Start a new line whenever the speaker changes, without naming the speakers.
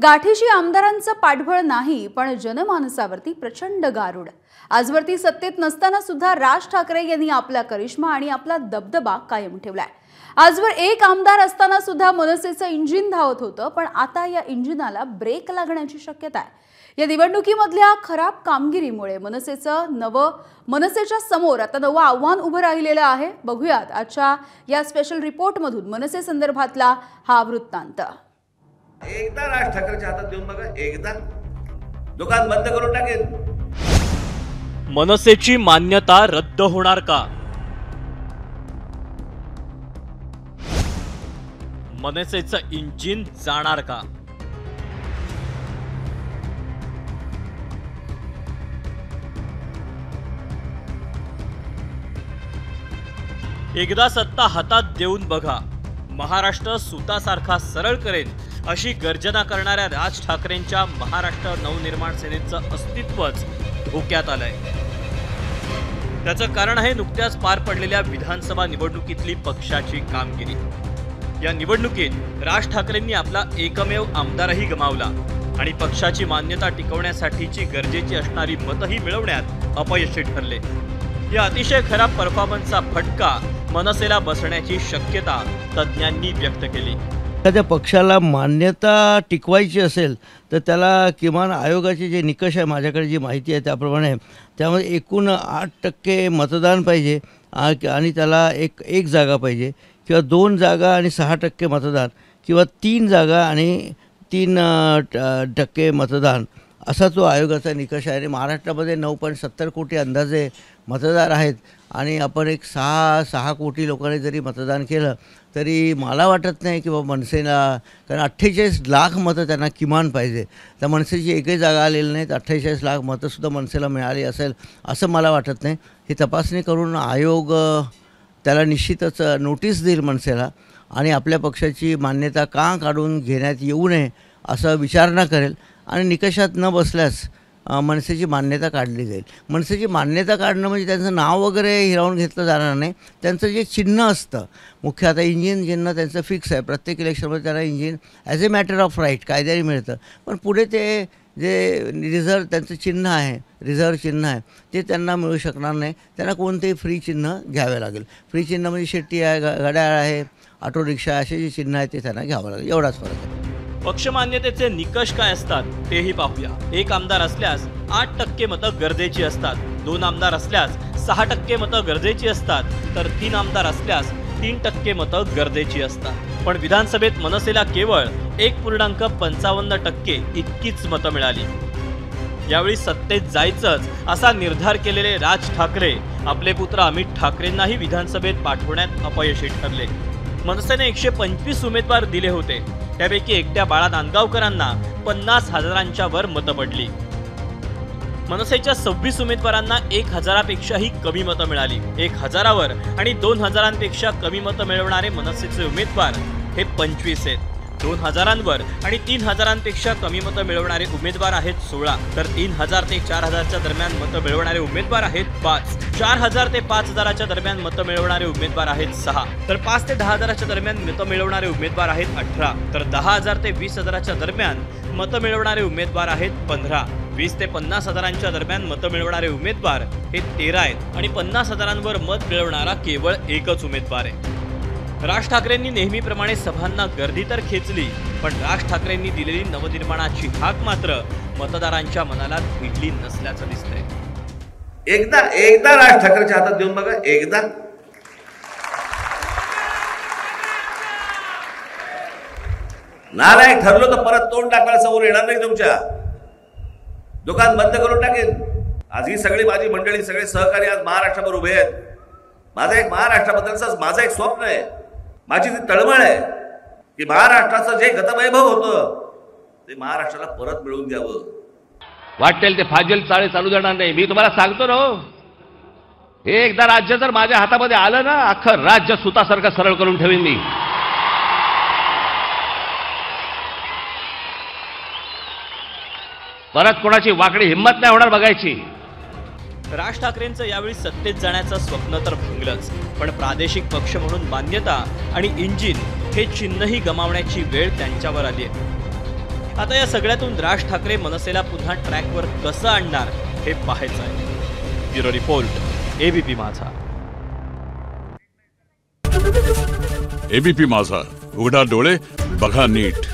गाठीशी आमदारांचं पाठबळ नाही, पण जनमानसावरती प्रचंड गारुड। आजवरती सत्तेत नसताना सुद्धा राज ठाकरे यांनी आपला करिश्मा आणि आपला दबदबा कायम ठेवलाय। आजवर एक आमदार असताना सुद्धा मनसेचं इंजिन धावत होतं, पण आता या इंजिनाला ब्रेक लागण्याची शक्यता आहे। या निवडणुकीमधल्या खराब कामगिरीमुळे मनसेच्या समोर आता नवं आव्हान उभं राहिलेलं आहे। बघूयात आजच्या या स्पेशल रिपोर्टमधून मनसे संदर्भातला हा वृत्तांत।
एकदा राज ठाकरेच्या हातात देऊन बघा, एकदा दुकान बंद करून टाकेल।
मनसेची मान्यता रद्द होणार का? मनसेचं इंजिन जाणार का? एकदा सत्ता हातात देऊन बघा, महाराष्ट्र सुतासारखा सरळ करेन अशी गर्जना करणाऱ्या राज ठाकरेंच्या महाराष्ट्र नवनिर्माण सेनेचं अस्तित्वच धोक्यात आलंय। त्याचं कारण आहे नुकत्याच पार पडलेल्या विधानसभा निवडणुकीतली पक्षाची कामगिरी। या निवडणुकीत राज ठाकरेंनी आपला एकमेव आमदारही गमावला आणि पक्षाची मान्यता टिकवण्यासाठीची गरजेची असणारी मतही मिळवण्यात अपयशी ठरले। या अतिशय खराब परफॉर्मन्सचा फटका मनसेला बसण्याची शक्यता तज्ञांनी व्यक्त केली।
एखाद्या पक्षाला मान्यता टिकवायची असेल तर त्याला किमान आयोगाचे जे निकष आहे, माझ्याकडे जी माहिती आहे त्याप्रमाणे त्यामध्ये एकूण 8% मतदान पाहिजे आणि त्याला एक जागा पाहिजे किंवा 2 जागा आणि 6% मतदान किंवा 3 जागा आणि 3% मतदान असा तो आयोगाचा निकष आहे। आणि महाराष्ट्रामध्ये 9.70 कोटी अंदाजे मतदार आहेत आणि आपण एक 6 कोटी लोकांनी जरी मतदान केलं तरी मला वाटत नाही की बाबा मनसेला, कारण 48 लाख मतं त्यांना किमान पाहिजे। तर मनसेची एकही जागा आलेली नाही, 48 लाख मतंसुद्धा मनसेला मिळाली असेल असं मला वाटत नाही। ही तपासणी करून आयोग त्याला निश्चितच नोटीस देईल मनसेला आणि आपल्या पक्षाची मान्यता का काढून घेण्यात येऊ नये असं विचारणा करेल आणि निकषात न बसल्यास मनसेची मान्यता काढली जाईल। मनसेची मान्यता काढणं म्हणजे त्यांचं नाव वगैरे हिरावून घेतलं जाणार नाही, त्यांचं जे चिन्ह असतं मुख्य, आता इंजिन चिन्ह त्यांचं फिक्स आहे, प्रत्येक इलेक्शनमध्ये त्यांना engine as a matter of right कायद्याने मिळतं, पण पुढे ते जे रिझर्व त्यांचं चिन्ह आहे, रिझर्व चिन्ह आहे, ते त्यांना मिळू शकणार नाही। त्यांना कोणतेही फ्री चिन्ह घ्यावे लागेल। फ्री चिन्ह म्हणजे शेट्टी आहे, घड्याळ आहे, ऑटो रिक्षा असे जे चिन्ह आहे ते त्यांना घ्यावं लागेल, एवढाच फरक आहे।
पक्ष मान्यतेचे निकष काय असतात तेही पाहूया। एक आमदार असल्यास 8% मतं गरजेची असतात, 2 आमदार असल्यास 6% मतं गरजेची असतात, तर 3 आमदार असल्यास 3% मतं गरजेची असतात। पण विधानसभेत मनसेला केवळ 1.55% इतकीच मतं मिळाली। यावेळी सत्तेत जायचंच असा निर्धार केलेले राज ठाकरे आपले पुत्र अमित ठाकरेंनाही विधानसभेत पाठवण्यात अपयशी ठरले। मनसेने 125 उमेदवार दिले होते, त्यापैकी एकट्या बाळा नांदगावकरांना 50,000च्या वर मतं पडली। मनसेच्या 26 उमेदवारांना 1000पेक्षाही कमी मतं मिळाली। 1000वर आणि 2000पेक्षा कमी मतं मिळवणारे मनसेचे उमेदवार हे 25 आहेत। 2000वर आणि 3000पेक्षा कमी मतं मिळवणारे उमेदवार आहेत 16, तर 3000 ते 4000च्या दरम्यान मतं मिळवणारे उमेदवार आहेत 5, 4000 ते 5000च्या दरम्यान मतं मिळवणारे उमेदवार आहेत 6, तर 5 ते 10000च्या दरम्यान मतं मिळवणारे उमेदवार आहेत 18, तर 10000 ते 20000च्या दरम्यान मतं मिळवणारे उमेदवार आहेत 15, 20 ते 50,000च्या दरम्यान मतं मिळवणारे उमेदवार हे 13 आहेत आणि 50,000वर मत मिळवणारा केवळ एकच उमेदवार आहे। राज ठाकरेंनी नेहमीप्रमाणे सभांना गर्दी तर खेचली, पण राज ठाकरेंनी दिलेली नवनिर्माणाची हाक मात्र मतदारांच्या मनाला भिडली नसल्याचं दिसतंय।
एकदा राज ठाकरेच्या हातात देऊन बघा, एकदा नालायक ठरलो तर परत तोंड टाकायला समोर येणार नाही, तुमच्या दुकान बंद करून टाकेल। आज ही सगळी माझी मंडळी, सगळे सहकारी आज महाराष्ट्रावर उभे आहेत। माझा एक महाराष्ट्राबद्दलचा माझं एक स्वप्न आहे, माझी ती तळमळ आहे की महाराष्ट्राचं जे गतवैभव होतं ते महाराष्ट्राला परत मिळवून द्यावं।
वाटेल ते फाजील चाळे चालू देणार नाही। मी तुम्हाला सांगतो ना, हे एकदा राज्य जर माझ्या हातामध्ये आलं ना, अख्खं राज्य सुतासारखं सरळ करून ठेवीन मी। परत कोणाची वाकडी हिंमत नाही होणार बघायची।
राज ठाकरेंचं यावेळी सत्तेत जाण्याचं स्वप्न तर भंगलंच, पण प्रादेशिक पक्ष म्हणून मान्यता आणि इंजिन हे चिन्हही गमावण्याची वेळ त्यांच्यावर आली आहे। आता या सगळ्यातून राज ठाकरे मनसेला पुन्हा ट्रॅकवर कसं आणणार हे पाहायचं आहे. ब्युरो रिपोर्ट, एबीपी माझा.
एबीपी माझा, उघडा डोळे बघा नीट.